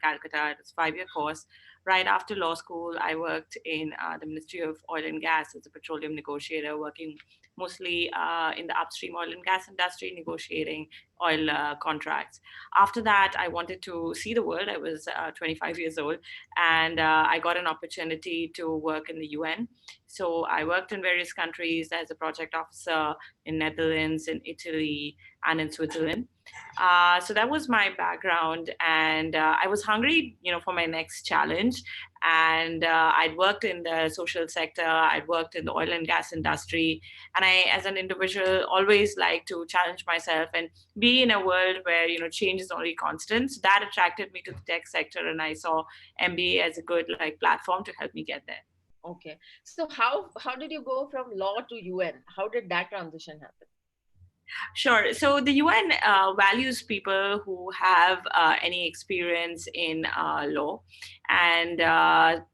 Calcutta. It was a 5-year course. Right after law school, I worked in the Ministry of Oil and Gas as a petroleum negotiator, working mostly in the upstream oil and gas industry, negotiating oil contracts. After that, I wanted to see the world. I was 25 years old, and I got an opportunity to work in the UN. So I worked in various countries as a project officer in Netherlands, in Italy, and in Switzerland. So that was my background, and I was hungry, for my next challenge. And I'd worked in the social sector, I'd worked in the oil and gas industry, and I, as an individual, always like to challenge myself and be in a world where change is only constant. So that attracted me to the tech sector, and I saw MBA as a good platform to help me get there. Okay, so how did you go from law to UN? How did that transition happen? Sure. So the UN values people who have any experience in law, and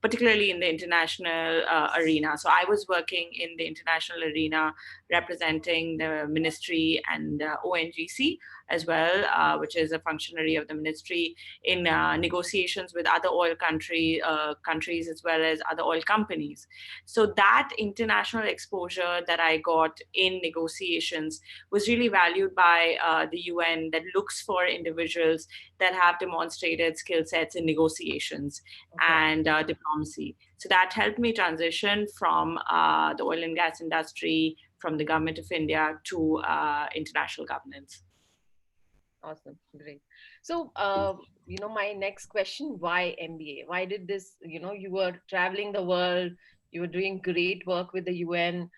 particularly in the international arena. So I was working in the international arena representing the ministry and ONGC as well, which is a functionary of the ministry, in negotiations with other oil countries as well as other oil companies. So that international exposure that I got in negotiations was really valued by the UN, that looks for individuals that have demonstrated skill sets in negotiations and diplomacy. So that helped me transition from the oil and gas industry, from the government of India to international governance. Awesome. Great. So, my next question, why MBA? Why did this, you were traveling the world, you were doing great work with the UN,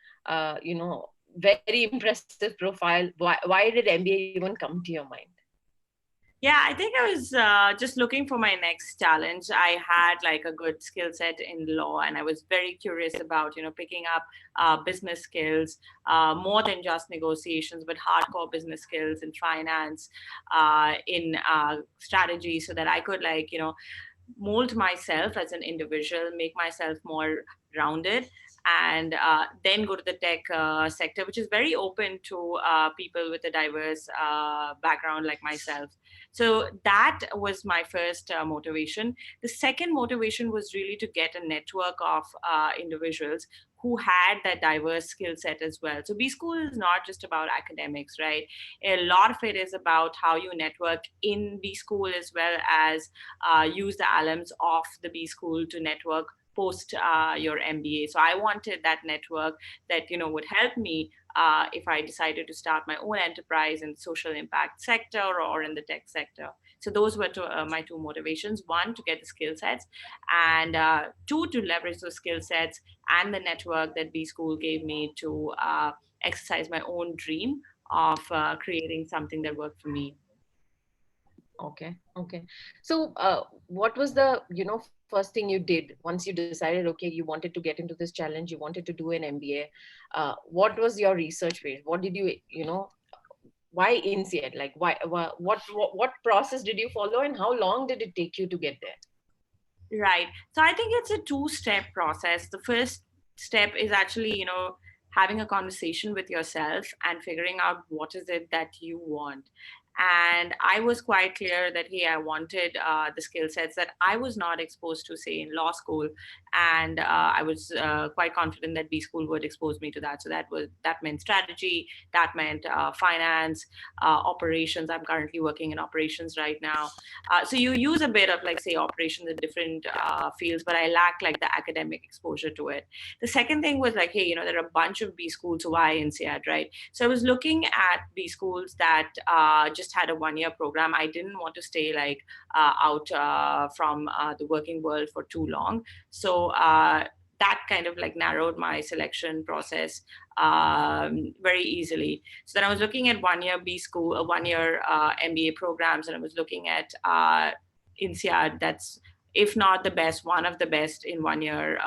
very impressive profile. Why did MBA even come to your mind? Yeah, I think I was just looking for my next challenge. I had a good skill set in law, and I was very curious about, picking up business skills, more than just negotiations, but hardcore business skills in finance, in strategy, so that I could mold myself as an individual, make myself more rounded, and then go to the tech sector, which is very open to people with a diverse background like myself. So that was my first motivation. The second motivation was really to get a network of individuals who had that diverse skill set as well. So B School is not just about academics, right? A lot of it is about how you network in B School, as well as use the alums of the B School to network post your MBA. So I wanted that network that would help me if I decided to start my own enterprise in the social impact sector or in the tech sector. So those were my two motivations: one, to get the skill sets, and two, to leverage those skill sets and the network that B School gave me to exercise my own dream of creating something that worked for me. Okay. So what was the first thing you did once you decided, okay, you wanted to get into this challenge, you wanted to do an MBA? What was your research phase? What did you why INSEAD? What process did you follow, and how long did it take you to get there? Right. So I think it's a two-step process. The first step is actually having a conversation with yourself and figuring out what is it that you want. And I was quite clear that, hey, I wanted the skill sets that I was not exposed to, say, in law school. And I was quite confident that B School would expose me to that. So that meant strategy, that meant finance, operations. I'm currently working in operations right now. So you use a bit of, say, operations in different fields, but I lack the academic exposure to it. The second thing was hey, there are a bunch of B Schools, so why INSEAD, right? So I was looking at B Schools that just had a 1-year program. I didn't want to stay out from the working world for too long. So that kind of narrowed my selection process very easily. So then I was looking at 1-year B School, 1-year MBA programs, and I was looking at INSEAD. That's, if not the best, one of the best in 1-year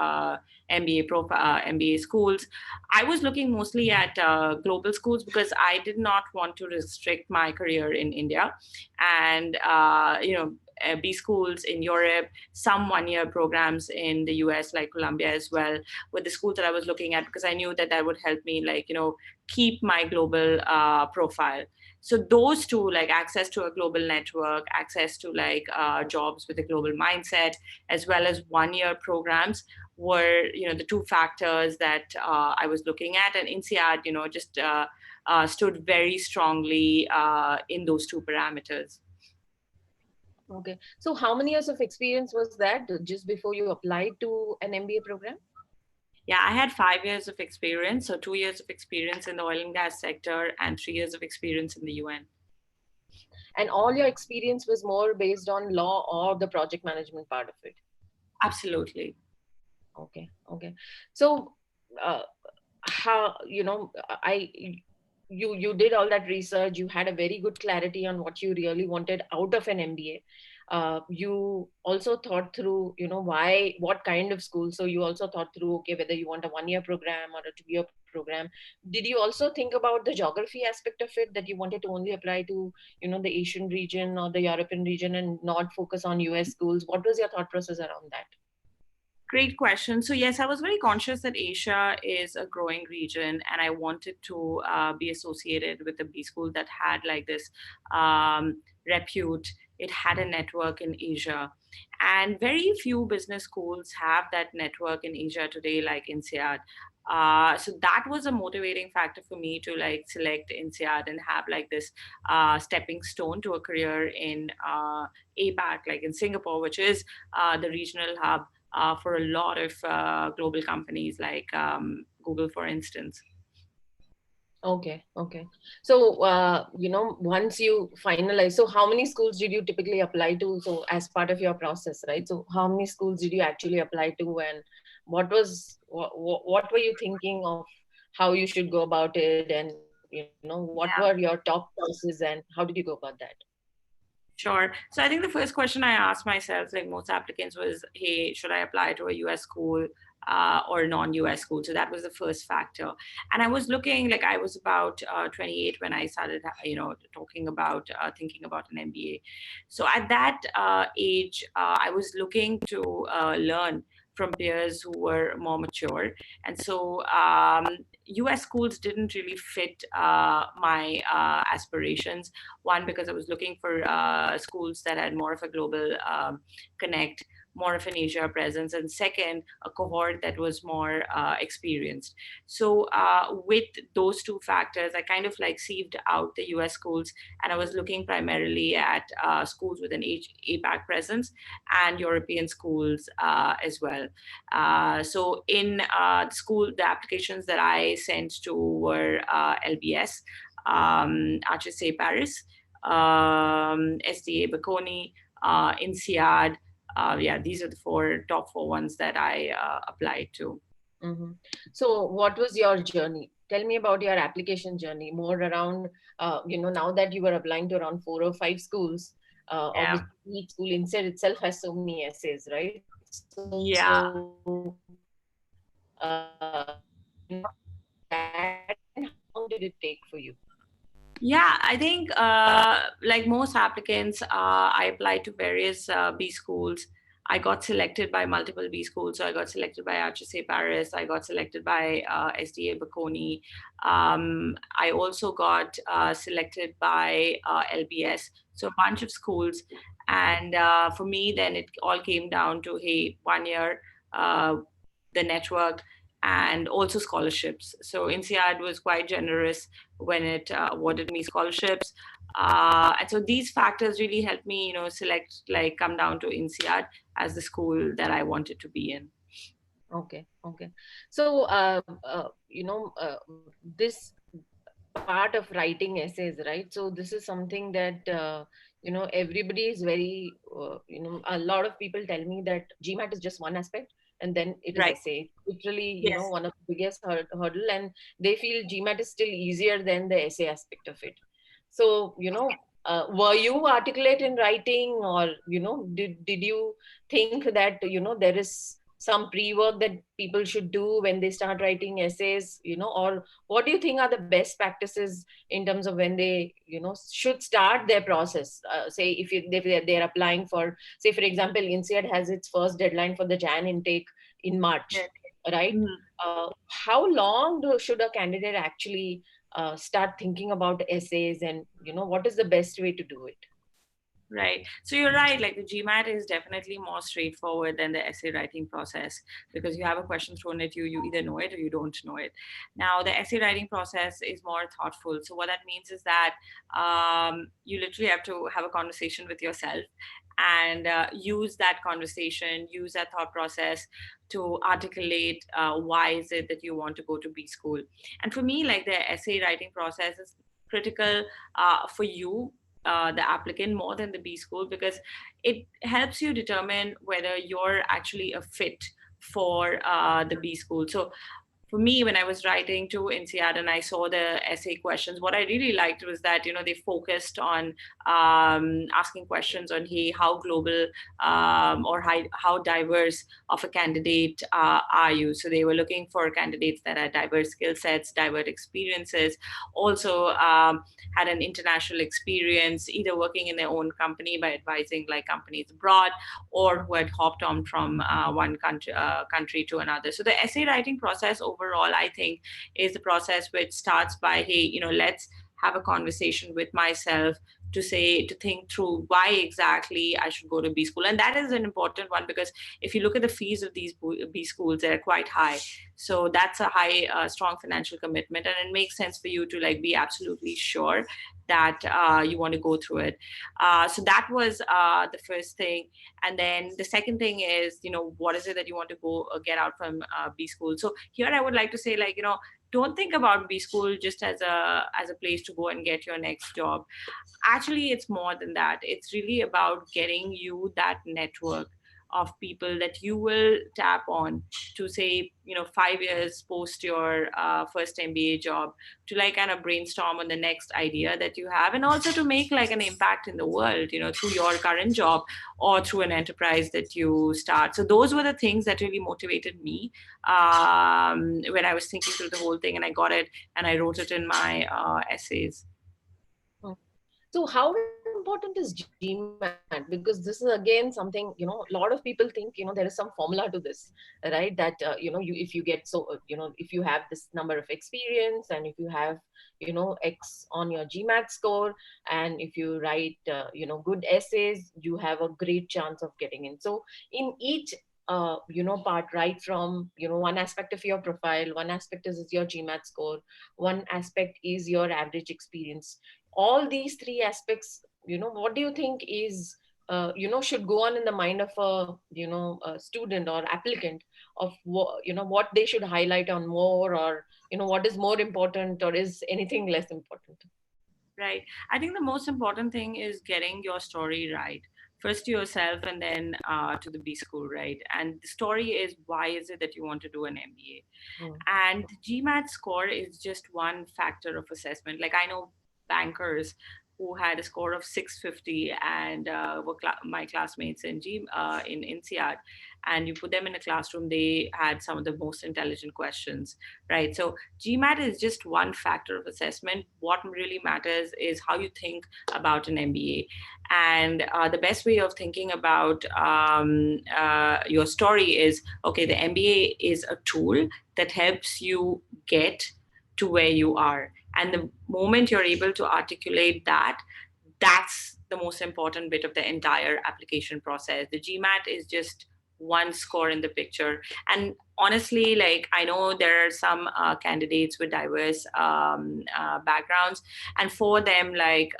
MBA schools. I was looking mostly at global schools because I did not want to restrict my career in India. And, B schools in Europe, some 1-year programs in the US, like Columbia as well, were the schools that I was looking at, because I knew that would help me, keep my global profile. So those two, like access to a global network, access to like jobs with a global mindset, as well as 1-year programs, were the two factors that I was looking at, and INSEAD just stood very strongly in those two parameters. Okay. So how many years of experience was that just before you applied to an MBA program? Yeah, I had 5 years of experience. So 2 years of experience in the oil and gas sector and 3 years of experience in the UN. And all your experience was more based on law or the project management part of it? Absolutely. Okay. Okay. So how, you did all that research, you had a very good clarity on what you really wanted out of an MBA. You also thought through, what kind of school. So you also thought through, okay, whether you want a 1-year program or a 2-year program. Did you also think about the geography aspect of it, that you wanted to only apply to, the Asian region or the European region and not focus on US schools? What was your thought process around that? Great question. So yes, I was very conscious that Asia is a growing region, and I wanted to be associated with a B school that had like this repute. It had a network in Asia, and very few business schools have that network in Asia today, like INSEAD. So that was a motivating factor for me to like select INSEAD and have like this stepping stone to a career in APAC, like in Singapore, which is the regional hub for a lot of global companies like Google, for instance. Okay, okay. So, once you finalize, so how many schools did you typically apply to? So, as part of your process, right? So, how many schools did you actually apply to, and what were you thinking of how you should go about it, and what were Yeah. your top choices, and how did you go about that? Sure. So I think the first question I asked myself, like most applicants, was, hey, should I apply to a US school or non-US school? So that was the first factor. And I was looking, like I was about 28 when I started, talking about, thinking about an MBA. So at that age, I was looking to learn from peers who were more mature. And so US schools didn't really fit my aspirations. One, because I was looking for schools that had more of a global connect, more of an Asia presence, and second, a cohort that was more experienced. So with those two factors, I kind of like sieved out the US schools, and I was looking primarily at schools with an APAC presence and European schools as well. So in the applications that I sent to were LBS, HSA Paris, SDA Bocconi, INSEAD. Yeah, these are the top four ones that I applied to. Mm-hmm. So what was your journey? Tell me about your application journey, more around, now that you were applying to around 4 or 5 schools, Yeah. obviously each school INSEAD itself has so many essays, right? Yeah. So, that, and how long did it take for you? Yeah, I think like most applicants, I applied to various B schools. I got selected by multiple B schools. So I got selected by HSA Paris. I got selected by SDA Bocconi. I also got selected by LBS. So a bunch of schools. And for me, then it all came down to, hey, 1 year, the network, and also scholarships. So INSEAD was quite generous when it awarded me scholarships. And so these factors really helped me, come down to INSEAD as the school that I wanted to be in. Okay, okay. So, this part of writing essays, right? So this is something that, everybody is very, a lot of people tell me that GMAT is just one aspect, and then it is Right. essay. Literally, Yes. one of the biggest hurdle, and they feel GMAT is still easier than the essay aspect of it. So, were you articulate in writing, or, did you think that, there is some pre-work that people should do when they start writing essays, or what do you think are the best practices in terms of when they, should start their process? Say if they're applying for, say for example, INSEAD has its first deadline for the Jan intake in March, Yes. right? Mhm. How long should a candidate actually start thinking about essays, and what is the best way to do it? Right. So you're right. Like the GMAT is definitely more straightforward than the essay writing process, because you have a question thrown at you, you either know it or you don't know it. Now, the essay writing process is more thoughtful. So what that means is that you literally have to have a conversation with yourself and use that conversation, use that thought process to articulate why is it that you want to go to B school. And for me, like the essay writing process is critical for you, the applicant, more than the B school, because it helps you determine whether you're actually a fit for the B school. So for me, when I was writing to INSEAD and I saw the essay questions, what I really liked was that, they focused on asking questions on, hey, how global or how diverse of a candidate are you? So they were looking for candidates that had diverse skill sets, diverse experiences, also had an international experience, either working in their own company by advising like companies abroad, or who had hopped on from one country to another. So the essay writing process overall, I think, is the process which starts by, hey, let's have a conversation with myself to think through why exactly I should go to B school. And that is an important one, because if you look at the fees of these B schools, they're quite high. So that's a high, strong financial commitment. And it makes sense for you to like be absolutely sure that you want to go through it. So that was the first thing. And then the second thing is, what is it that you want to go get out from B school? So here I would like to say, like, don't think about B school just as a place to go and get your next job. Actually, it's more than that. It's really about getting you that network of people that you will tap on to say, 5 years post your first MBA job, to like kind of brainstorm on the next idea that you have, and also to make like an impact in the world, through your current job or through an enterprise that you start. So those were the things that really motivated me when I was thinking through the whole thing, and I got it and I wrote it in my essays. So how important is GMAT? Because this is again something, a lot of people think, there is some formula to this, right? That, if you get if you have this number of experience, and if you have, X on your GMAT score, and if you write, good essays, you have a great chance of getting in. So in each part, right from, one aspect of your profile, one aspect is your GMAT score, one aspect is your average experience. All these three aspects, what do you think is, should go on in the mind of a student or applicant, of what they should highlight on more, or what is more important, or is anything less important? Right. I think the most important thing is getting your story right. First to yourself, and then to the B school, right? And the story is, why is it that you want to do an MBA? Mm. And the GMAT score is just one factor of assessment. Like I know bankers who had a score of 650 and were my classmates in INSEAD, and you put them in a classroom, they had some of the most intelligent questions, right? So GMAT is just one factor of assessment. What really matters is how you think about an MBA. And the best way of thinking about your story is, okay, the MBA is a tool that helps you get to where you are. And the moment you're able to articulate that, that's the most important bit of the entire application process. The GMAT is just one score in the picture. And honestly, like I know there are some candidates with diverse backgrounds, and for them, like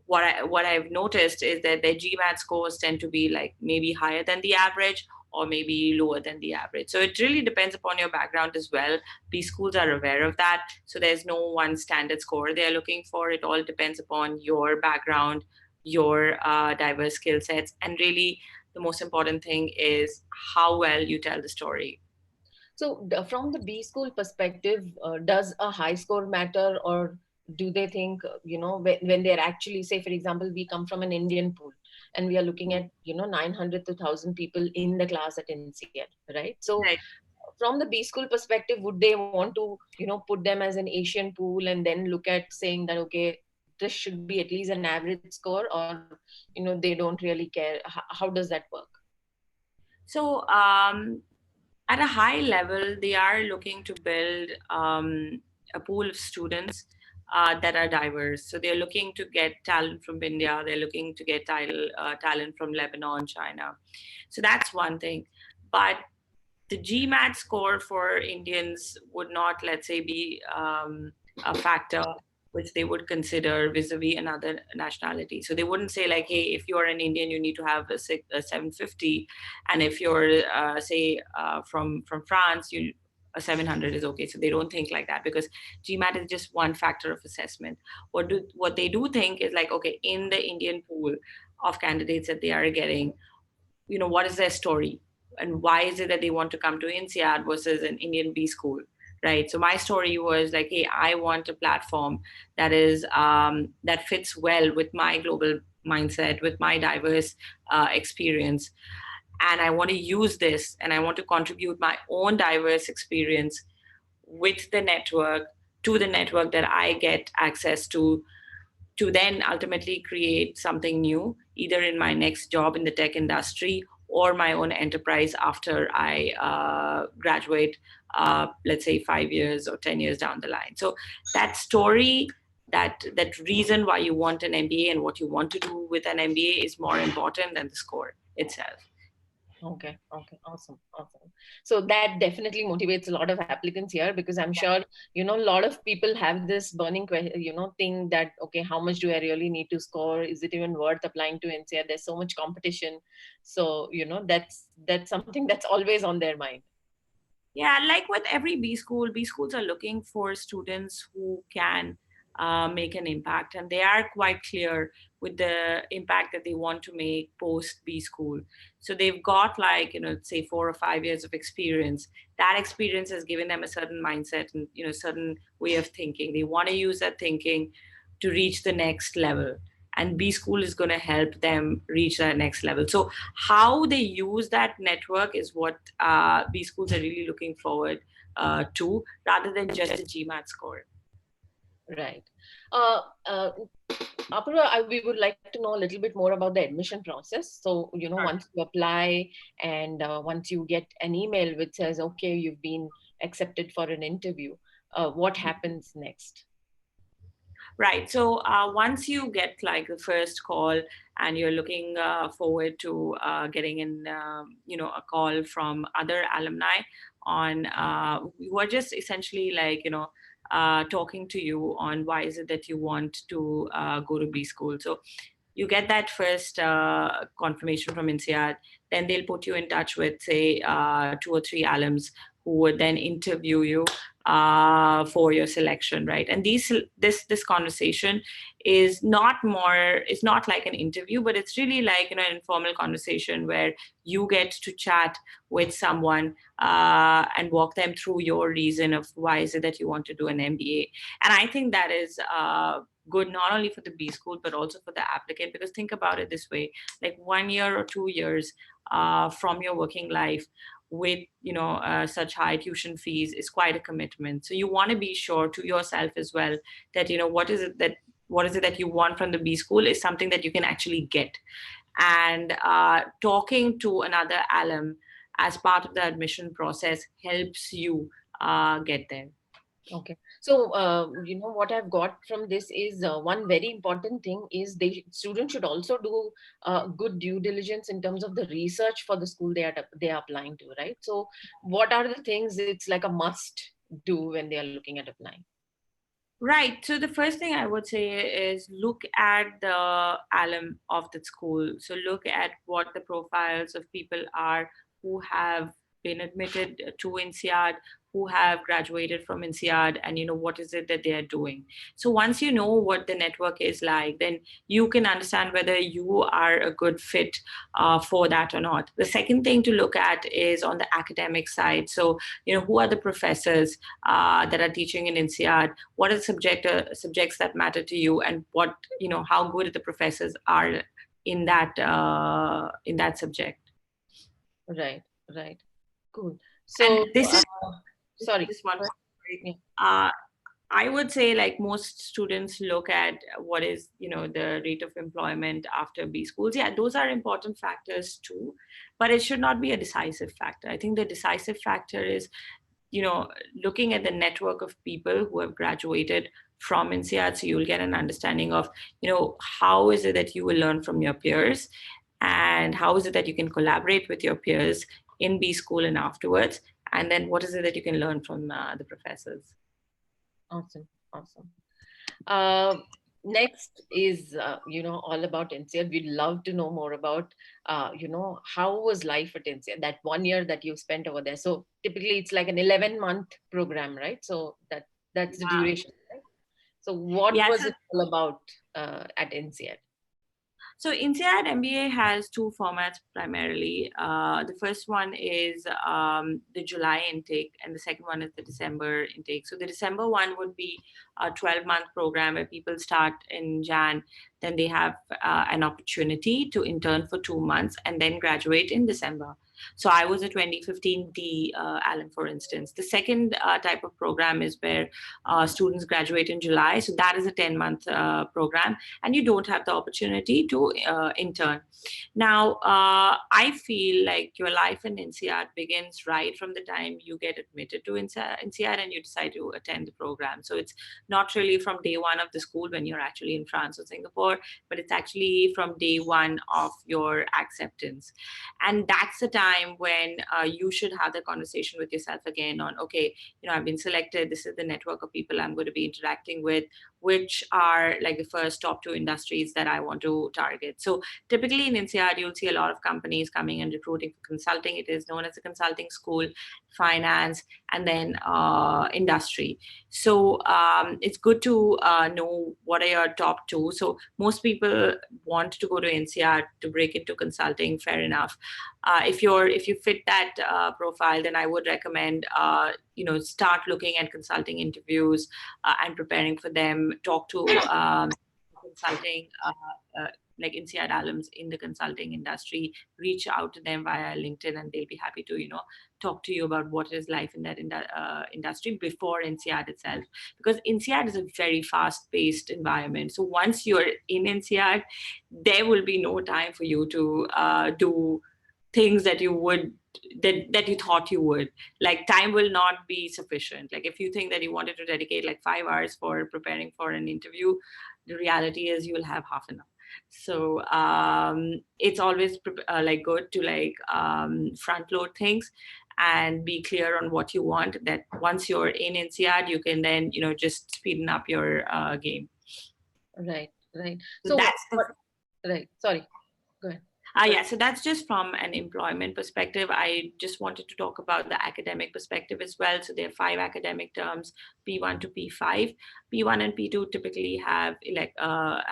what I've noticed is that their GMAT scores tend to be like maybe higher than the average, or maybe lower than the average. So it really depends upon your background as well. B schools are aware of that. So there's no one standard score they're looking for. It all depends upon your background, your diverse skill sets. And really, the most important thing is how well you tell the story. So from the B school perspective, does a high score matter, or do they think, when they're actually, say, for example, we come from an Indian pool, and we are looking at, 900 to 1,000 people in the class at INSEAD, right? So Right. from the B school perspective, would they want to, put them as an Asian pool, and then look at saying that, okay, this should be at least an average score, or, they don't really care? How does that work? So at a high level, they are looking to build a pool of students that are diverse. So they're looking to get talent from India. They're looking to get talent from Lebanon, China. So that's one thing. But the GMAT score for Indians would not, let's say, be a factor which they would consider vis-a-vis another nationality. So they wouldn't say like, hey, if you're an Indian, you need to have a 750, and if you're, say, from France, a 700 is okay. So they don't think like that, because GMAT is just one factor of assessment. What they do think is like, okay, in the Indian pool of candidates that they are getting, what is their story, and why is it that they want to come to INSEAD versus an Indian B school, right? So my story was like, hey, I want a platform that is that fits well with my global mindset, with my diverse experience, and I want to use this, and I want to contribute my own diverse experience with the network, to the network that I get access to then ultimately create something new, either in my next job in the tech industry or my own enterprise after I graduate, let's say 5 years or 10 years down the line. So that story, that reason why you want an MBA and what you want to do with an MBA is more important than the score itself. Okay. Okay. Awesome. Awesome. So that definitely motivates a lot of applicants here, because I'm sure, a lot of people have this burning, thing that, okay, how much do I really need to score? Is it even worth applying to NCR? There's so much competition. So, that's something that's always on their mind. Yeah, like with every B schools are looking for students who can make an impact, and they are quite clear with the impact that they want to make post B school. So they've got like, say 4 or 5 years of experience. That experience has given them a certain mindset and, certain way of thinking. They want to use that thinking to reach the next level, and B school is going to help them reach that next level. So how they use that network is what B schools are really looking forward to, rather than just a GMAT score. Right. Apurva, we would like to know a little bit more about the admission process. So, once you apply and once you get an email which says, okay, you've been accepted for an interview, what happens next? Right. So once you get like the first call, and you're looking forward to getting in, a call from other alumni on who are just essentially like, talking to you on why is it that you want to go to B school. So you get that first confirmation from INSEAD, then they'll put you in touch with, say, 2 or 3 alums who would then interview you for your selection, right? And this conversation is not like an interview, but it's really like, an informal conversation where you get to chat with someone and walk them through your reason of why is it that you want to do an MBA. And I think that is good not only for the B school but also for the applicant, because think about it this way: like 1 year or 2 years from your working life with such high tuition fees is quite a commitment. So you want to be sure to yourself as well that what is it that you want from the B school is something that you can actually get. And talking to another alum as part of the admission process helps you get there. Okay. So, what I've got from this is one very important thing is students should also do good due diligence in terms of the research for the school they are applying to, right? So, what are the things it's like a must do when they are looking at applying? Right. So the first thing I would say is look at the alum of the school. So look at what the profiles of people are who have been admitted to INSEAD, who have graduated from INSEAD, and what is it that they are doing. So once you know what the network is like, then you can understand whether you are a good fit for that or not. The second thing to look at is on the academic side. So who are the professors that are teaching in INSEAD? What are the subjects that matter to you, and what how good the professors are in that subject. Right. Right. Cool. So And this is sorry. this one. Yeah. I would say like most students look at what is the rate of employment after B schools. Yeah, those are important factors too, but it should not be a decisive factor. I think the decisive factor is looking at the network of people who have graduated from INSEAD, so you'll get an understanding of, how is it that you will learn from your peers, and how is it that you can collaborate with your peers in B school and afterwards, and then what is it that you can learn from the professors. Awesome, awesome. Next is, all about INSEAD. We'd love to know more about, how was life at INSEAD, that 1 year that you spent over there. So typically it's like an 11-month program, right? So that's the duration, right? So what was it all about at INSEAD? So INSEAD MBA has two formats primarily. The first one is the July intake, and the second one is the December intake. So the December one would be a 12-month program where people start in Jan, then they have an opportunity to intern for 2 months and then graduate in December. So I was a 2015 D Allen, for instance. The second type of program is where students graduate in July. So that is a 10-month program, and you don't have the opportunity to intern. Now, I feel like your life in INSEAD begins right from the time you get admitted to INSEAD and you decide to attend the program. So it's not really from day one of the school when you're actually in France or Singapore, but it's actually from day one of your acceptance. And that's the time when you should have the conversation with yourself again on, okay, I've been selected. This is the network of people I'm going to be interacting with, which are like the first top 2 industries that I want to target. So typically in INSEAD, you'll see a lot of companies coming and recruiting for consulting. It is known as a consulting school, finance, and then industry. So it's good to know what are your top 2. So most people want to go to INSEAD to break into consulting. Fair enough. If you fit that profile, then I would recommend start looking at consulting interviews and preparing for them. Talk to consulting like INSEAD alums in the consulting industry. Reach out to them via LinkedIn, and they'll be happy to talk to you about what is life in that industry before INSEAD itself, because INSEAD is a very fast-paced environment. So once you're in INSEAD, there will be no time for you to do things that you thought you would. Like, time will not be sufficient. Like, if you think that you wanted to dedicate like 5 hours for preparing for an interview, the reality is you will have half an hour. So it's always good to front load things and be clear on what you want, that once you're in INSEAD, you can then just speeden up your game. Right. So that's right. Sorry, go ahead. Yeah, so that's just from an employment perspective. I just wanted to talk about the academic perspective as well. So there are 5 academic terms, P1 to P5. P1 and P2 typically have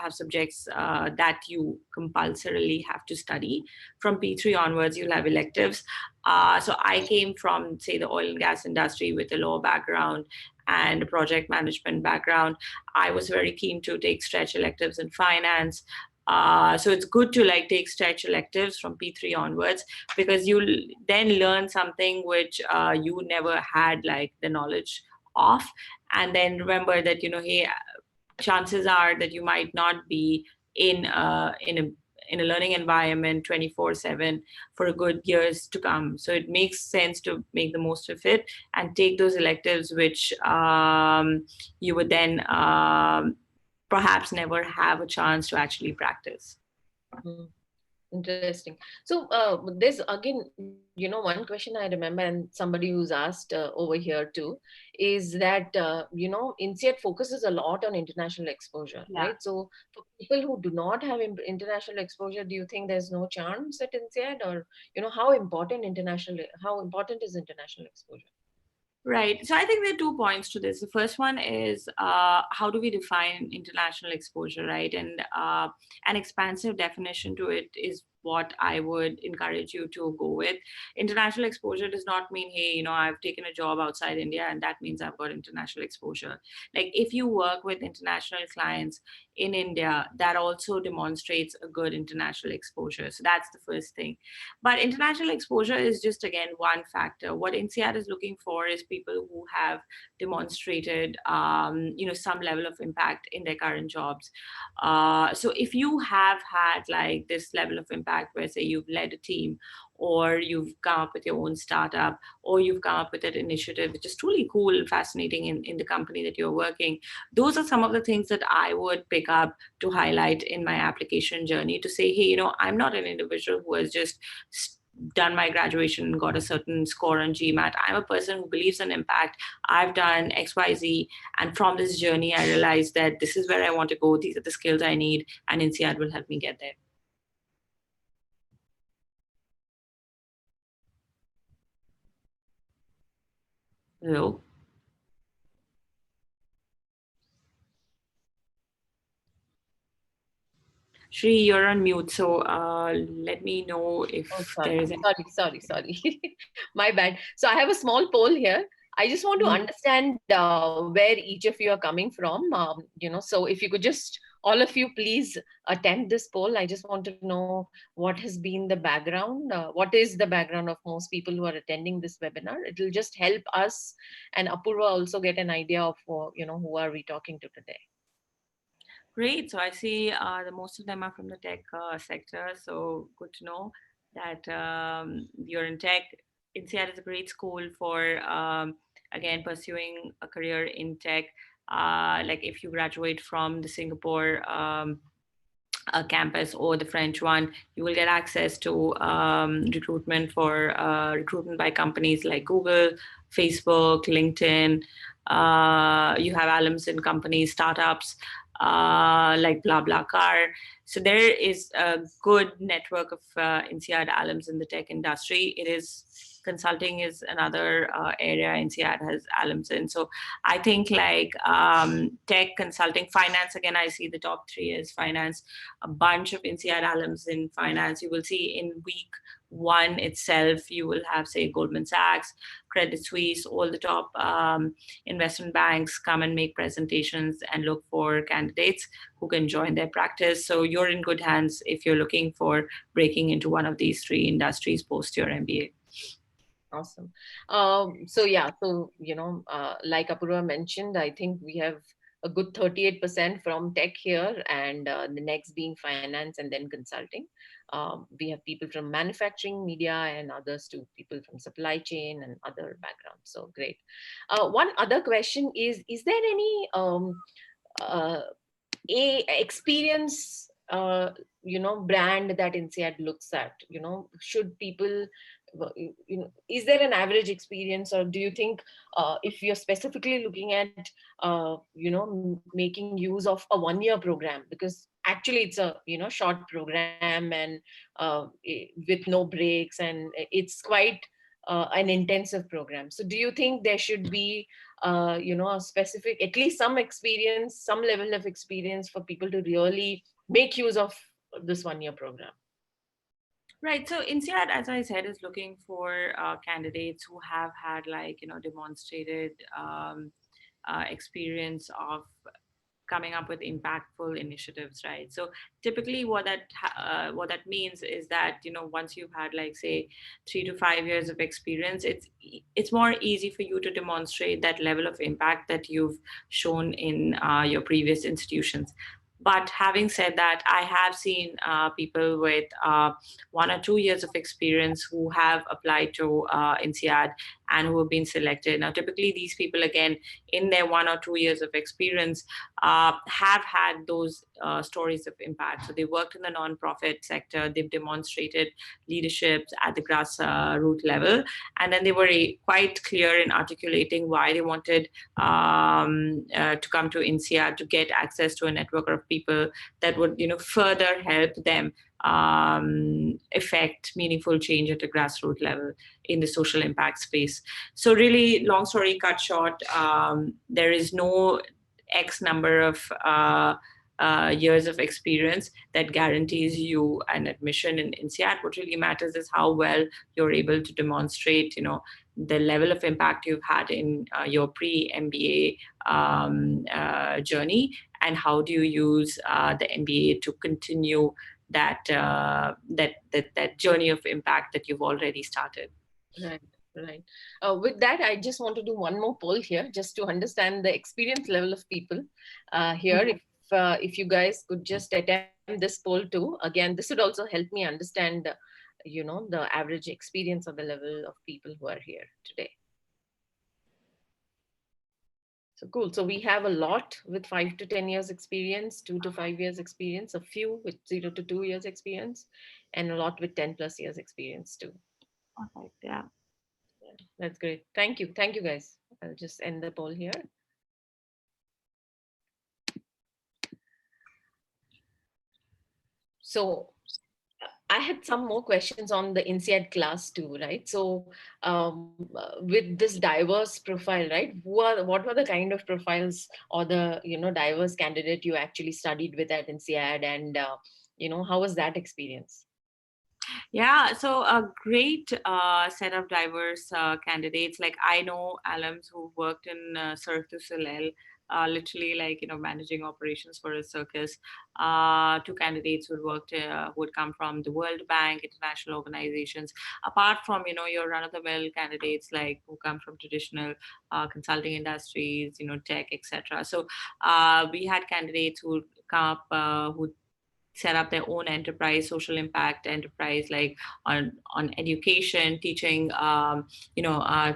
subjects that you compulsorily have to study. From P3 onwards, you'll have electives. So I came from, say, the oil and gas industry with a law background and a project management background. I was very keen to take stretch electives in finance. So it's good to take stretch electives from P3 onwards, because you'll then learn something which you never had the knowledge of. And then remember that, hey, chances are that you might not be in a learning environment 24/7 for a good years to come. So it makes sense to make the most of it and take those electives which you would then perhaps never have a chance to actually practice. Interesting. So there's again, one question I remember, and somebody who's asked over here too, is that, INSEAD focuses a lot on international exposure, right? So for people who do not have international exposure, do you think there's no chance at INSEAD, or, how important is international exposure? Right. So I think there are 2 points to this. The first one is how do we define international exposure, right? And an expansive definition to it is what I would encourage you to go with. International exposure does not mean, hey, I've taken a job outside India and that means I've got international exposure. Like, if you work with international clients in India, that also demonstrates a good international exposure. So that's the first thing. But international exposure is just, again, one factor. What INSEAD is looking for is people who have demonstrated, some level of impact in their current jobs. So if you have had this level of impact impact where, say, you've led a team, or you've come up with your own startup, or you've come up with an initiative which is truly cool and fascinating in the company that you're working. Those are some of the things that I would pick up to highlight in my application journey, to say, hey, I'm not an individual who has just done my graduation and got a certain score on GMAT. I'm a person who believes in impact. I've done XYZ. And from this journey, I realized that this is where I want to go. These are the skills I need. And INSEAD will help me get there. Hello? Shri, you're on mute. So let me know if Oh, there is any. sorry. My bad. So I have a small poll here. I just want to understand where each of you are coming from. So if you could just, all of you, please attend this poll. I just want to know what has been the background. What is the background of most people who are attending this webinar? It will just help us and Apoorva also get an idea of, who are we talking to today. Great. So I see the most of them are from the tech sector. So good to know that you're in tech. INSEAD is a great school for, again, pursuing a career in tech. Like if you graduate from the Singapore campus or the French one, you will get access to recruitment recruitment by companies like Google, Facebook, LinkedIn. You have alums in companies, startups like BlaBlaCar. So there is a good network of INSEAD alums in the tech industry. Consulting is another area INSEAD has alums in. So I think like tech, consulting, finance, again, I see the top three is finance, a bunch of INSEAD alums in finance. You will see in week one itself, you will have, say, Goldman Sachs, Credit Suisse, all the top investment banks come and make presentations and look for candidates who can join their practice. So you're in good hands if you're looking for breaking into one of these three industries post your MBA. Awesome. Like Apoorva mentioned, I think we have a good 38% from tech here, and the next being finance and then consulting. We have people from manufacturing, media, and others too, people from supply chain and other backgrounds. So great. One other question is there any experience brand that INSEAD looks at? Should people, is there an average experience, or do you think if you're specifically looking at making use of a 1-year program, because actually it's a short program and with no breaks, and it's quite an intensive program. So do you think there should be a specific, at least some experience, some level of experience for people to really make use of this 1-year program? Right. So INSEAD, as I said, is looking for candidates who have had demonstrated experience of coming up with impactful initiatives, right? So typically what that means is that, once you've had say 3 to 5 years of experience, it's more easy for you to demonstrate that level of impact that you've shown in your previous institutions. But having said that, I have seen people with 1 or 2 years of experience who have applied to INSEAD and who have been selected. Now, typically these people, again, in their 1 or 2 years of experience, have had those stories of impact. So they worked in the nonprofit sector, they've demonstrated leadership at the grassroots level, and then they were quite clear in articulating why they wanted to come to INSEAD, to get access to a network of people that would further help them affect meaningful change at a grassroots level in the social impact space. So really, long story cut short, there is no X number of years of experience that guarantees you an admission in INSEAD. What really matters is how well you're able to demonstrate, the level of impact you've had in your pre-MBA journey, and how do you use the MBA to continue that journey of impact that you've already started. Right. With that, I just want to do one more poll here, just to understand the experience level of people here. if you guys could just attempt this poll too, again, this would also help me understand, the average experience or the level of people who are here today. So cool. So we have a lot with 5 to 10 years experience, 2 to 5 years experience, a few with 0 to 2 years experience, and a lot with 10 plus years experience too. Perfect. Yeah. That's great. Thank you. Thank you, guys. I'll just end the poll here. So I had some more questions on the INSEAD class too, right? So with this diverse profile, right? What were the kind of profiles or the, diverse candidate you actually studied with at INSEAD, and, how was that experience? Yeah, so a great set of diverse candidates. Like I know alums who worked in Cirque du Soleil, literally like managing operations for a circus. Two candidates who worked who would come from the World Bank, international organizations. Apart from your run-of-the-mill candidates like who come from traditional consulting industries, tech, etc. So we had candidates who come up who set up their own enterprise, social impact enterprise, like on education, teaching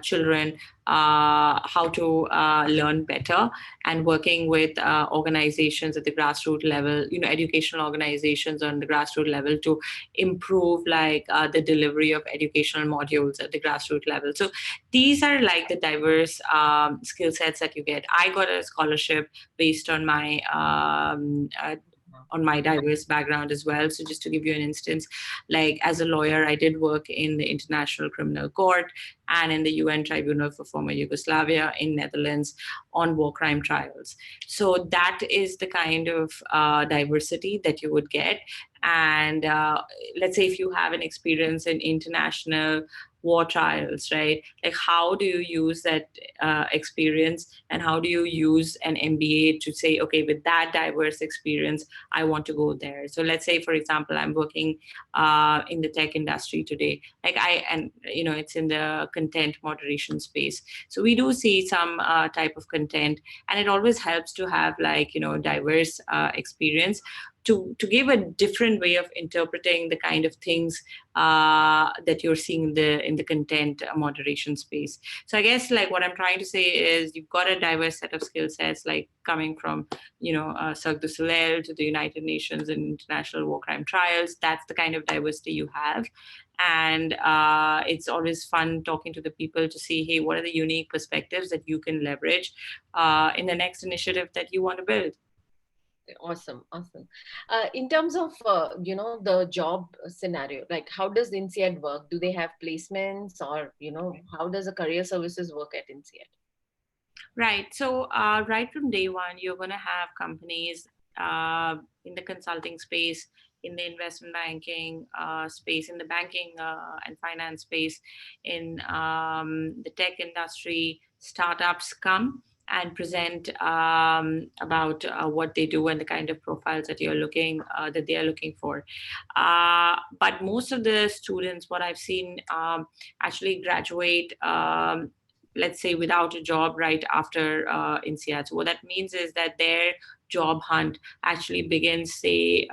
children how to learn better, and working with organizations at the grassroots level, educational organizations on the grassroots level to improve like the delivery of educational modules at the grassroots level. So these are like the diverse skill sets that you get. I got a scholarship based on my diverse background as well. So just to give you an instance, like as a lawyer, I did work in the International Criminal Court and in the UN Tribunal for former Yugoslavia in Netherlands on war crime trials. So that is the kind of diversity that you would get. And let's say if you have an experience in international war trials, right? Like how do you use that experience, and how do you use an MBA to say, okay, with that diverse experience, I want to go there. So let's say, for example, I'm working in the tech industry today, like it's in the content moderation space. So we do see some type of content, and it always helps to have like, diverse experience to give a different way of interpreting the kind of things that you're seeing in the content moderation space. So I guess like what I'm trying to say is you've got a diverse set of skill sets, like coming from Cirque du Soleil to the United Nations and international war crime trials. That's the kind of diversity you have. And it's always fun talking to the people to see, hey, what are the unique perspectives that you can leverage in the next initiative that you want to build. Awesome. In terms of the job scenario, like how does INSEAD work? Do they have placements, or how does the career services work at INSEAD? Right. So right from day one, you're going to have companies in the consulting space, in the investment banking space, in the banking and finance space, in the tech industry. Startups come and present about what they do and the kind of profiles that that they are looking for. But most of the students, what I've seen, actually graduate. Let's say without a job right after INSEAD. So what that means is that their job hunt actually begins, say,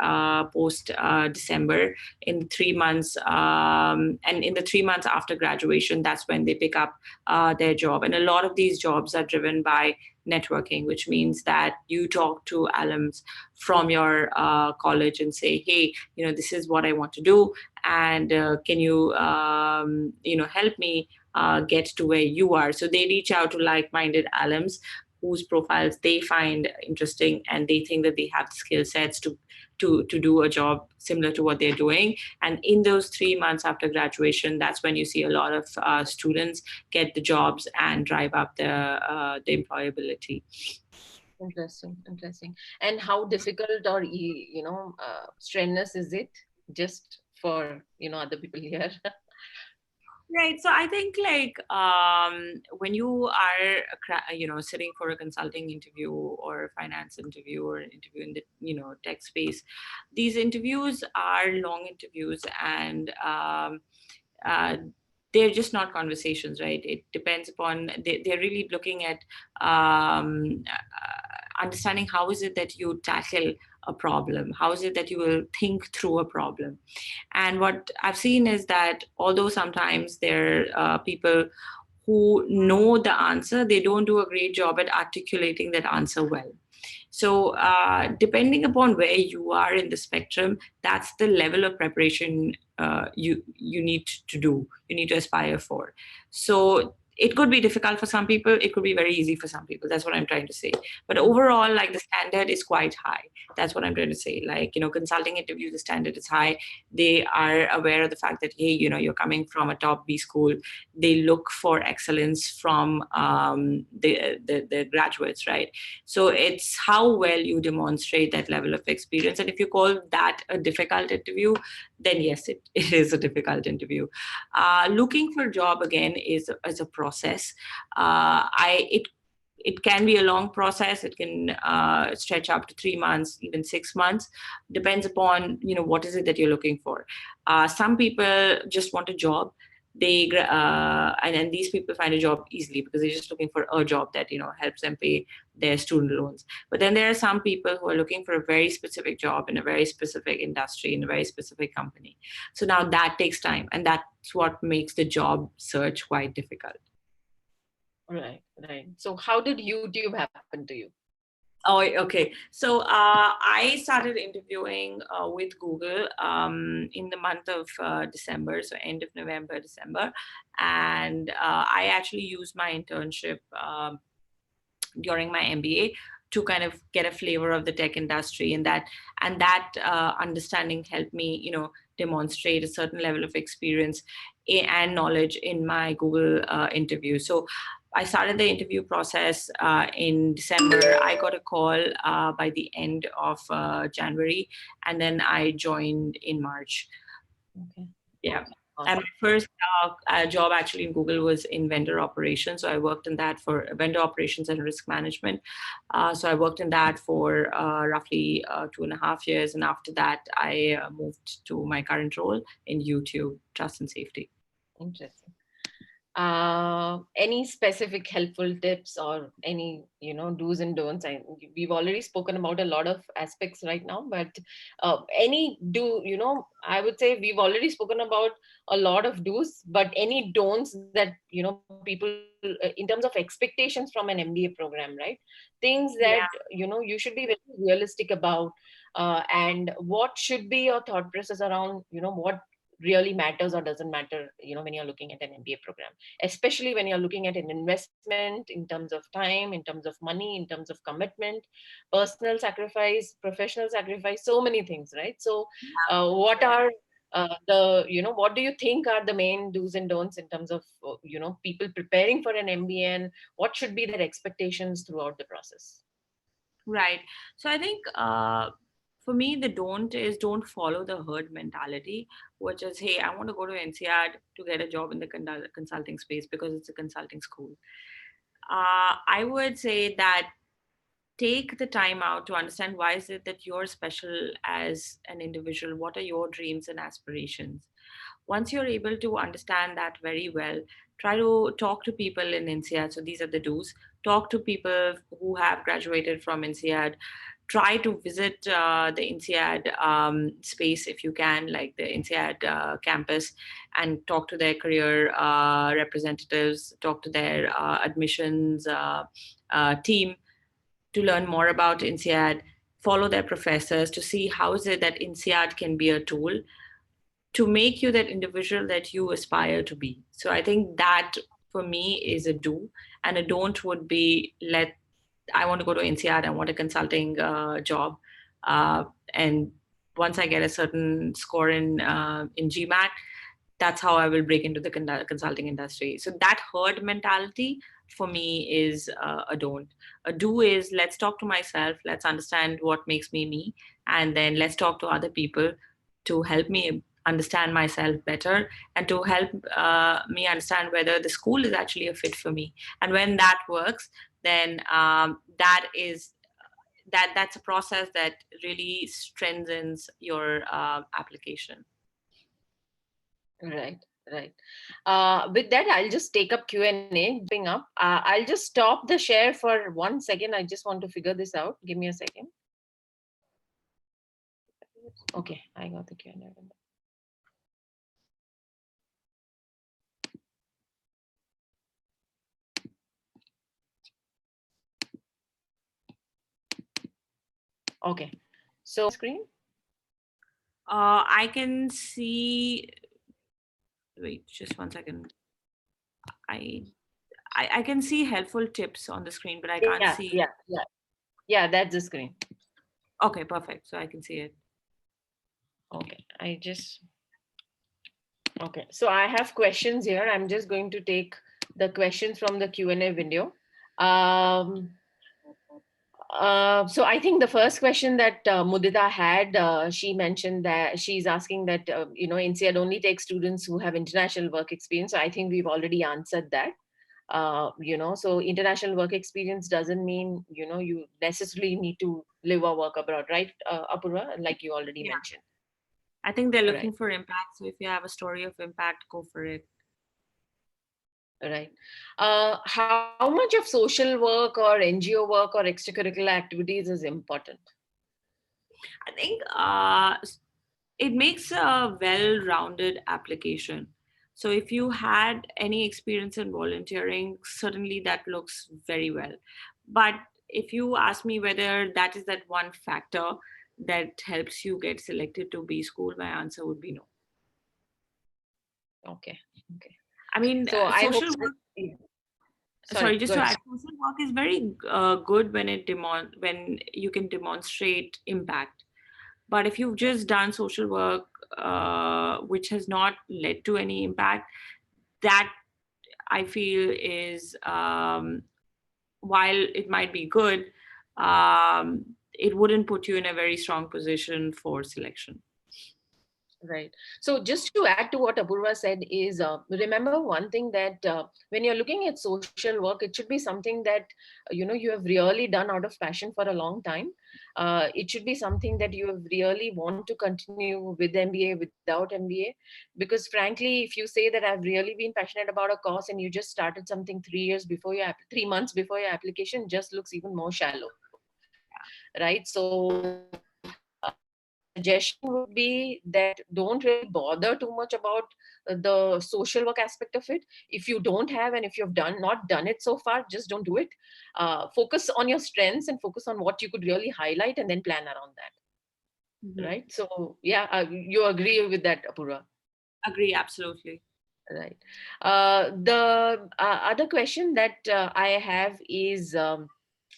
post December, in 3 months, and in the 3 months after graduation, that's when they pick up their job. And a lot of these jobs are driven by networking, which means that you talk to alums from your college and say, hey, this is what I want to do, and can you help me get to where you are. So they reach out to like-minded alums whose profiles they find interesting, and they think that they have the skill sets to do a job similar to what they're doing. And in those 3 months after graduation, that's when you see a lot of students get the jobs and drive up the employability. Interesting. And how difficult or strenuous is it, just for other people here? Right. So I think like when you are, sitting for a consulting interview or a finance interview or an interview in the, tech space, these interviews are long interviews, and they're just not conversations, right? It depends upon, they're really looking at understanding how is it that you tackle a problem, how is it that you will think through a problem. And what I've seen is that although sometimes there are people who know the answer, they don't do a great job at articulating that answer well. So depending upon where you are in the spectrum, that's the level of preparation you need to do, you need to aspire for. So it could be difficult for some people, it could be very easy for some people. That's what I'm trying to say. But overall, like, the standard is quite high. That's what I'm trying to say. Like, consulting interview, the standard is high. They are aware of the fact that, hey, you're coming from a top B school. They look for excellence from the graduates, right? So it's how well you demonstrate that level of experience. And if you call that a difficult interview, then yes, it is a difficult interview. Looking for a job, again, is a process. It can be a long process. It can stretch up to 3 months, even 6 months. Depends upon what is it that you're looking for. Some people just want a job. And these people find a job easily because they're just looking for a job that helps them pay their student loans. But then there are some people who are looking for a very specific job in a very specific industry, in a very specific company. So now that takes time, and that's what makes the job search quite difficult. Right. So how did YouTube happen to you? Oh, okay. So I started interviewing with Google in the month of December, so end of November, December. And I actually used my internship during my MBA to kind of get a flavor of the tech industry, and that understanding helped me, demonstrate a certain level of experience and knowledge in my Google interview. So I started the interview process in December. I got a call by the end of January, and then I joined in March. Okay. Yeah. Awesome. And my first job actually in Google was in vendor operations. So I worked in that for vendor operations and risk management. So I worked in that for roughly 2.5 years. And after that, I moved to my current role in YouTube, trust and safety. Interesting. Any specific helpful tips or any do's and don'ts? We've already spoken about a lot of aspects right now, but I would say we've already spoken about a lot of do's, but any don'ts that people in terms of expectations from an MBA program, right? Things that you should be very realistic about, and what should be your thought process around what really matters or doesn't matter when you're looking at an MBA program, especially when you're looking at an investment in terms of time, in terms of money, in terms of commitment, personal sacrifice, professional sacrifice, so many things, right? So what are what do you think are the main do's and don'ts in terms of people preparing for an MBA, and what should be their expectations throughout the process? Right. So I think for me, the don't follow the herd mentality, which is, hey, I want to go to INSEAD to get a job in the consulting space because it's a consulting school. I would say that take the time out to understand why is it that you're special as an individual. What are your dreams and aspirations? Once you're able to understand that very well, try to talk to people in INSEAD. So these are the do's. Talk to people who have graduated from INSEAD. Try to visit the INSEAD space if you can, like the INSEAD campus, and talk to their career representatives, talk to their admissions team to learn more about INSEAD, follow their professors to see how is it that INSEAD can be a tool to make you that individual that you aspire to be. So I think that for me is a do, and a don't would be I want to go to INSEAD, I want a consulting job, and once I get a certain score in GMAT, that's how I will break into the consulting industry. So that herd mentality for me is a don't. A do is, let's talk to myself, let's understand what makes me me, and then let's talk to other people to help me understand myself better and to help me understand whether the school is actually a fit for me. And when that works, then that's a process that really strengthens your application. Right. Right. With that, I'll just take up Q&A. Jumping up. I'll just stop the share for 1 second. I just want to figure this out. Give me a second. Okay, I got the Q&A. Okay. So screen. I can see. Wait, just 1 second. I can see helpful tips on the screen, but I can't see. Yeah, that's the screen. Okay, perfect. So I can see it. Okay, okay. So I have questions here. I'm just going to take the questions from the Q&A window. So I think the first question that Mudita had, she mentioned that she's asking that, INSEAD only takes students who have international work experience. So I think we've already answered that. So international work experience doesn't mean, you necessarily need to live or work abroad, right, Apurva, like you already mentioned. I think they're looking Right. for impact. So if you have a story of impact, go for it. Right. How much of social work or NGO work or extracurricular activities is important? I think it makes a well-rounded application. So if you had any experience in volunteering, certainly that looks very well. But if you ask me whether that is that one factor that helps you get selected to B school, my answer would be no. Okay. I mean, So I hope. social work. Sorry, Just to add, social work is very good when when you can demonstrate impact. But if you've just done social work, which has not led to any impact, that I feel is, while it might be good, it wouldn't put you in a very strong position for selection. Right. So just to add to what Apurva said is, remember one thing that when you're looking at social work, it should be something that, you have really done out of passion for a long time. It should be something that you have really want to continue with MBA, without MBA. Because frankly, if you say that I've really been passionate about a course and you just started something 3 months before your application, just looks even more shallow. Right. So suggestion would be that don't really bother too much about the social work aspect of it. If you don't have, and if you've not done it so far, just don't do it. Focus on your strengths and focus on what you could really highlight and then plan around that. Mm-hmm. Right. So yeah, you agree with that, Apurva? Agree, absolutely. Right. The other question that I have is,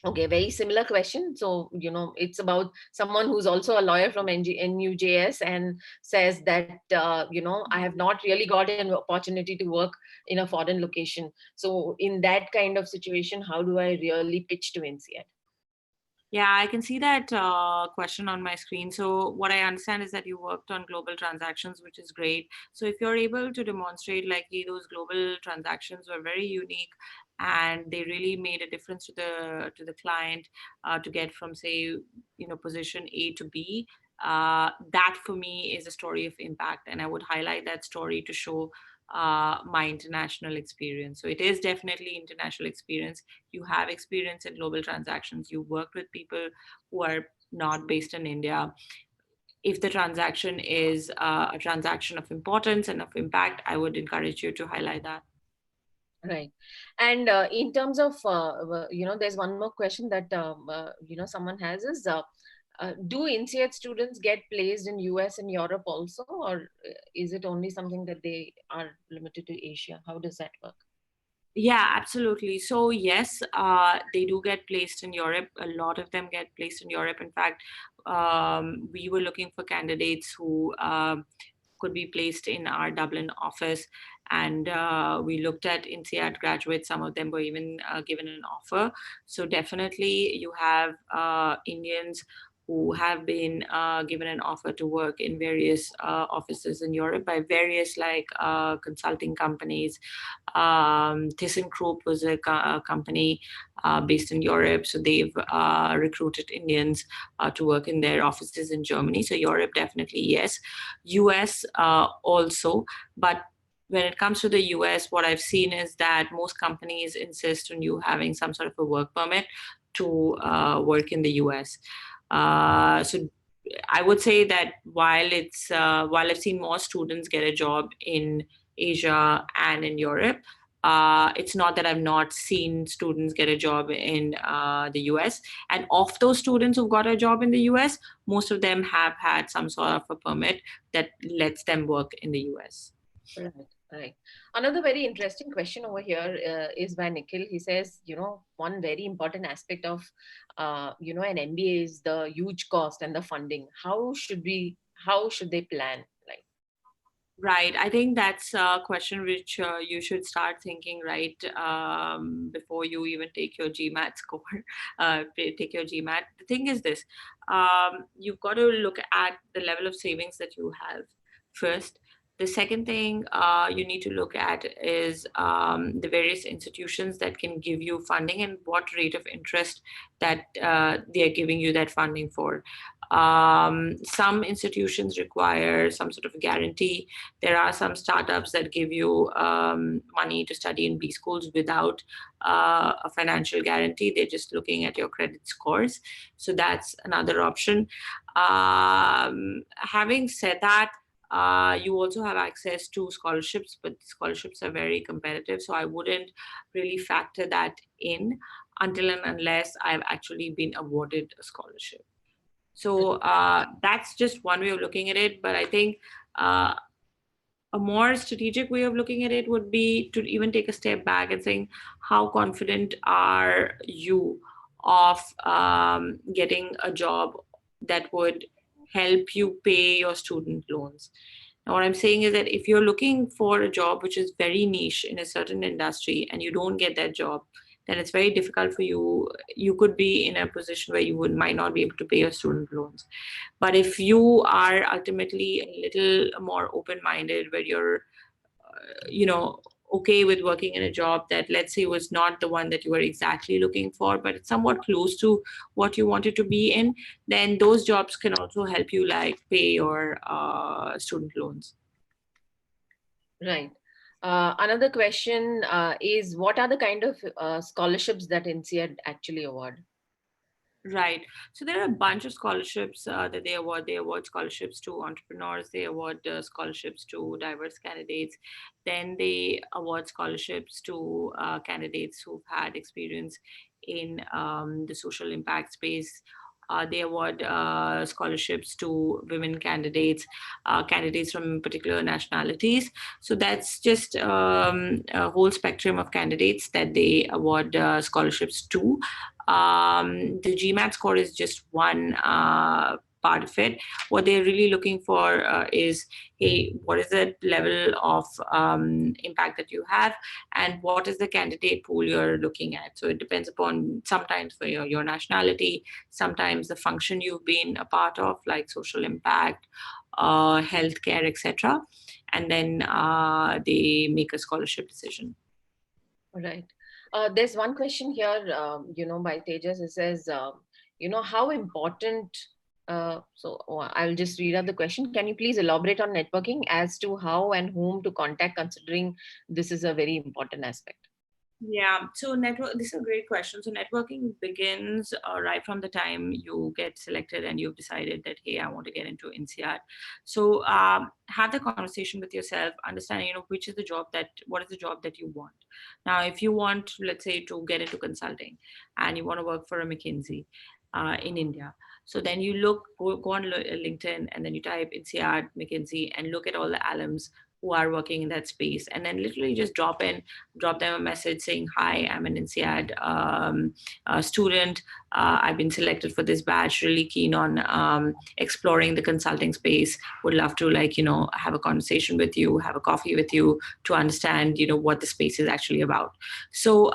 okay, very similar question. So, it's about someone who's also a lawyer from NUJS and says that, I have not really got an opportunity to work in a foreign location. So in that kind of situation, how do I really pitch to INSEAD? Yeah, I can see that question on my screen. So what I understand is that you worked on global transactions, which is great. So if you're able to demonstrate like those global transactions were very unique and they really made a difference to the client to get from, say, position A to B, that for me is a story of impact. And I would highlight that story to show my international experience. So it is definitely international experience. You have experience in global transactions. You worked with people who are not based in India. If the transaction is a transaction of importance and of impact, I would encourage you to highlight that. Right. And in terms of, there's one more question that, someone has is, do INSEAD students get placed in US and Europe also, or is it only something that they are limited to Asia? How does that work? Yeah, absolutely. So yes, they do get placed in Europe. A lot of them get placed in Europe. In fact, we were looking for candidates who could be placed in our Dublin office. And we looked at INSEAD graduates. Some of them were even given an offer. So definitely you have Indians who have been given an offer to work in various offices in Europe by various consulting companies. ThyssenKrupp was a company based in Europe. So they've recruited Indians to work in their offices in Germany. So Europe, definitely, yes. US also, but when it comes to the US, what I've seen is that most companies insist on you having some sort of a work permit to work in the US. So I would say that while I've seen more students get a job in Asia and in Europe, it's not that I've not seen students get a job in the US. And of those students who've got a job in the US, most of them have had some sort of a permit that lets them work in the US. Right, right. Another very interesting question over here is by Nikhil. He says, one very important aspect of, an MBA is the huge cost and the funding. How should they plan? Like, right. I think that's a question which you should start thinking right before you even take your GMAT score, take your GMAT. The thing is this, you've got to look at the level of savings that you have first. The second thing you need to look at is the various institutions that can give you funding and what rate of interest that they are giving you that funding for. Some institutions require some sort of a guarantee. There are some startups that give you money to study in B schools without a financial guarantee. They're just looking at your credit scores. So that's another option. Having said that, you also have access to scholarships, but scholarships are very competitive. So I wouldn't really factor that in until and unless I've actually been awarded a scholarship. So that's just one way of looking at it. But I think a more strategic way of looking at it would be to even take a step back and saying, how confident are you of getting a job that would help you pay your student loans? Now, what I'm saying is that if you're looking for a job which is very niche in a certain industry and you don't get that job, then it's very difficult for you. You could be in a position where you might not be able to pay your student loans. But if you are ultimately a little more open-minded, where you're, okay with working in a job that, let's say, was not the one that you were exactly looking for, but it's somewhat close to what you wanted to be in, then those jobs can also help you like pay your student loans. right. Another question is, what are the kind of scholarships that INSEAD actually award? Right. So there are a bunch of scholarships that they award. They award scholarships to entrepreneurs. They award scholarships to diverse candidates. Then they award scholarships to candidates who've had experience in the social impact space. They award scholarships to women candidates, candidates from particular nationalities. So that's just a whole spectrum of candidates that they award scholarships to. The GMAT score is just one part of it. What they're really looking for is, hey, what is the level of impact that you have, and what is the candidate pool you're looking at? So it depends upon sometimes for your nationality, sometimes the function you've been a part of, like social impact, healthcare, etc. And then they make a scholarship decision. Right. There's one question here, by Tejas. It says, how important, I'll just read out the question. Can you please elaborate on networking as to how and whom to contact, considering this is a very important aspect? Yeah, so this is a great question. So networking begins right from the time you get selected and you've decided that, hey, I want to get into INSEAD. So have the conversation with yourself, understanding, what is the job that you want. Now, if you want, let's say, to get into consulting and you want to work for a McKinsey in India, so then you go on LinkedIn and then you type INSEAD, McKinsey, and look at all the alums who are working in that space, and then literally just drop them a message saying, hi, I'm an INSEAD student. I've been selected for this batch, really keen on exploring the consulting space. Would love to have a conversation with you, have a coffee with you to understand, what the space is actually about. So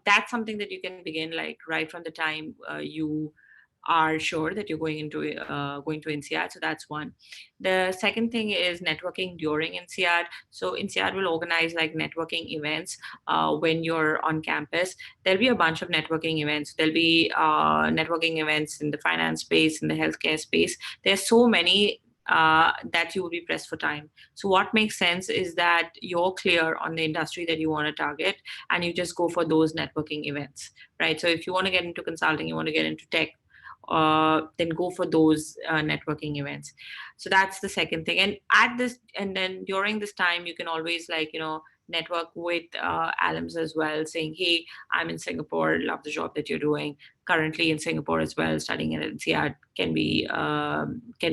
that's something that you can begin right from the time you are sure that you're going to INSEAD. So that's one. The second thing is networking during INSEAD. So INSEAD will organize networking events when you're on campus. There'll be a bunch of networking events. There'll be networking events in the finance space, in the healthcare space. There's so many that you will be pressed for time. So what makes sense is that you're clear on the industry that you want to target, and you just go for those networking events, right? So if you want to get into consulting, you want to get into tech, then go for those networking events. So that's the second thing. And then during this time, you can always, like, network with alums as well, saying, hey, I'm in Singapore, love the job that you're doing, currently in Singapore as well, studying at INSEAD, can we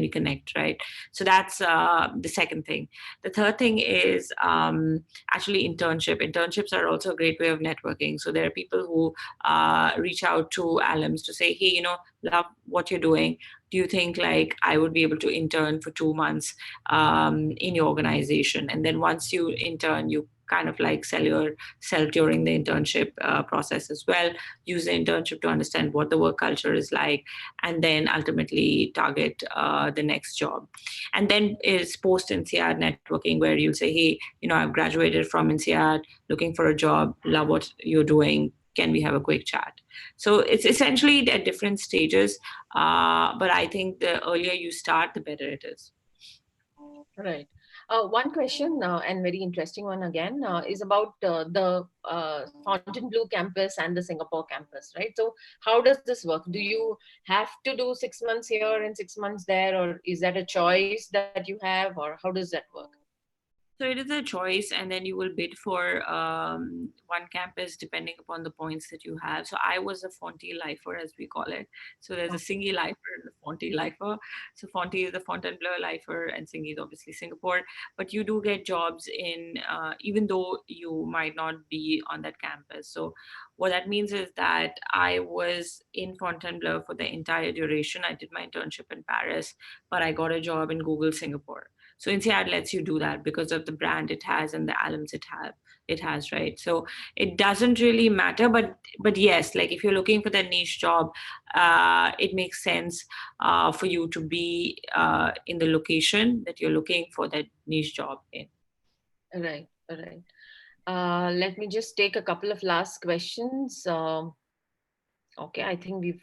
connect, right? So that's the second thing. The third thing is actually internships are also a great way of networking. So there are people who reach out to alums to say, hey, love what you're doing, do you think like I would be able to intern for 2 months in your organization? And then once you intern, you kind of like sell yourself during the internship process as well. Use the internship to understand what the work culture is like, and then ultimately target the next job. And then is post INSEAD networking, where you'll say, hey, I've graduated from INSEAD, looking for a job, love what you're doing, can we have a quick chat? So it's essentially at different stages, but I think the earlier you start, the better it is. Right. One question, and very interesting one again, is about the Fontainebleau campus and the Singapore campus, right? So how does this work? Do you have to do 6 months here and 6 months there, or is that a choice that you have, or how does that work? So it is a choice, and then you will bid for one campus depending upon the points that you have. So I was a Fonty lifer, as we call it. So there's a Singi lifer and a Fonty lifer. So Fonty is the Fontainebleau lifer, and Singi is obviously Singapore. But you do get jobs in, even though you might not be on that campus. So what that means is that I was in Fontainebleau for the entire duration. I did my internship in Paris, but I got a job in Google Singapore. So INSEAD lets you do that because of the brand it has and the alums it has, right? So it doesn't really matter, but yes, like if you're looking for that niche job, it makes sense for you to be in the location that you're looking for that niche job in. Right, right. Let me just take a couple of last questions. Okay, I think we've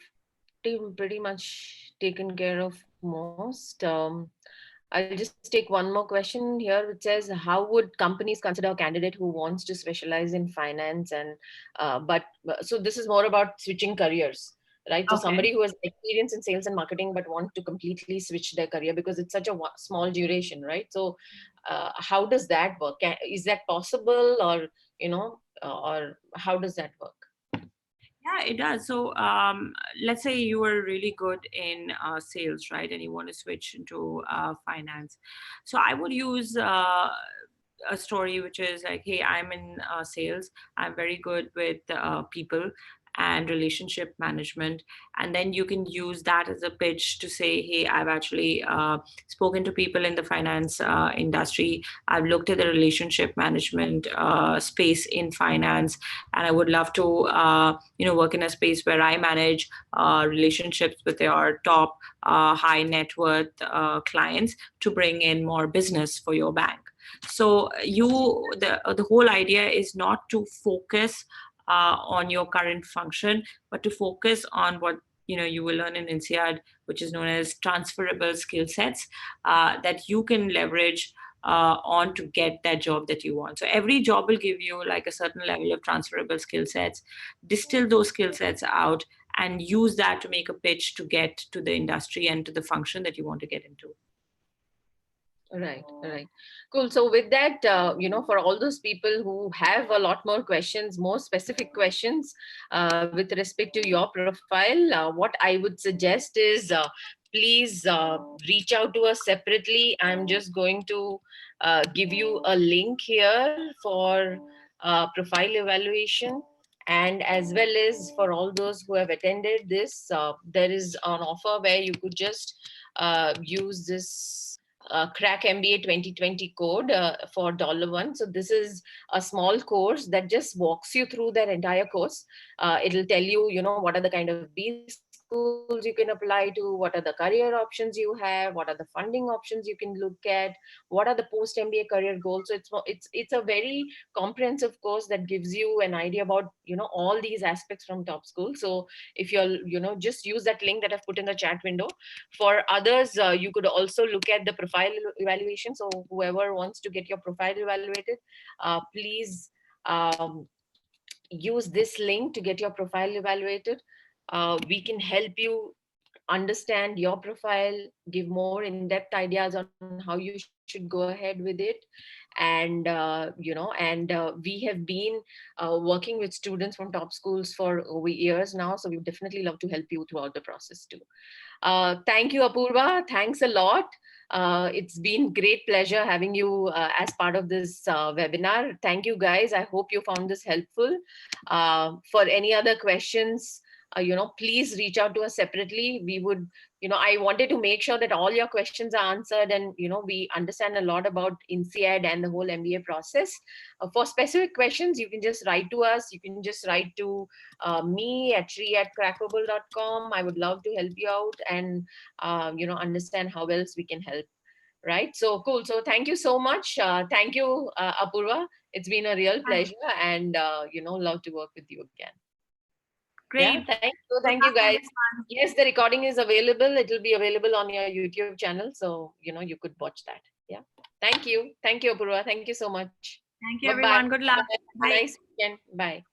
pretty much taken care of most. I'll just take one more question here, which says, how would companies consider a candidate who wants to specialize in finance? And so this is more about switching careers, right? So Okay. somebody who has experience in sales and marketing but want to completely switch their career because it's such a small duration, right? So how does that work? Is that possible, or or how does that work? Yeah, it does. So let's say you were really good in sales, right? And you want to switch into finance. So I would use a story which is like, hey, I'm in sales. I'm very good with people and relationship management. And then you can use that as a pitch to say, hey, I've actually spoken to people in the finance industry. I've looked at the relationship management space in finance, and I would love to work in a space where I manage relationships with your top high net worth clients to bring in more business for your bank. So the whole idea is not to focus on your current function, but to focus on what you will learn in INSEAD, which is known as transferable skill sets that you can leverage on to get that job that you want. So every job will give you like a certain level of transferable skill sets. Distill those skill sets out and use that to make a pitch to get to the industry and to the function that you want to get into. Right, right. Cool. So with that, for all those people who have a lot more questions, more specific questions with respect to your profile, what I would suggest is please reach out to us separately. I'm just going to give you a link here for profile evaluation. And as well as for all those who have attended this, there is an offer where you could just use this crack MBA 2020 code for $1. So this is a small course that just walks you through that entire course. It'll tell you, what are the kind of B skills schools you can apply to, what are the career options you have, what are the funding options you can look at, what are the post-MBA career goals. So it's a very comprehensive course that gives you an idea about, you know, all these aspects from top school. So if you're, you know, just use that link that I've put in the chat window. For others, you could also look at the profile evaluation. So whoever wants to get your profile evaluated, please use this link to get your profile evaluated. We can help you understand your profile, give more in-depth ideas on how you should go ahead with it. And we have been working with students from top schools for over years now, so we would definitely love to help you throughout the process too. Thank you, Apoorva. Thanks a lot. It's been great pleasure having you as part of this webinar. Thank you, guys. I hope you found this helpful. For any other questions, you know, please reach out to us separately. We would, you know, I wanted to make sure that all your questions are answered, and, you know, we understand a lot about INSEAD and the whole MBA process. For specific questions, you can just write to us. You can just write to me at shri@crackable.com. I would love to help you out and, you know, understand how else we can help. Right. So cool. So thank you so much. Thank you, Apoorva. It's been a real pleasure, and, you know, love to work with you again. Yeah, Great. thank you. Thank you, guys. Yes, the recording is available. It will be available on your YouTube channel. So, you know, you could watch that. Yeah. Thank you. Thank you, Apoorva. Thank you so much. Thank you, Bye-bye. everyone. Good luck. Bye. Nice weekend. Bye.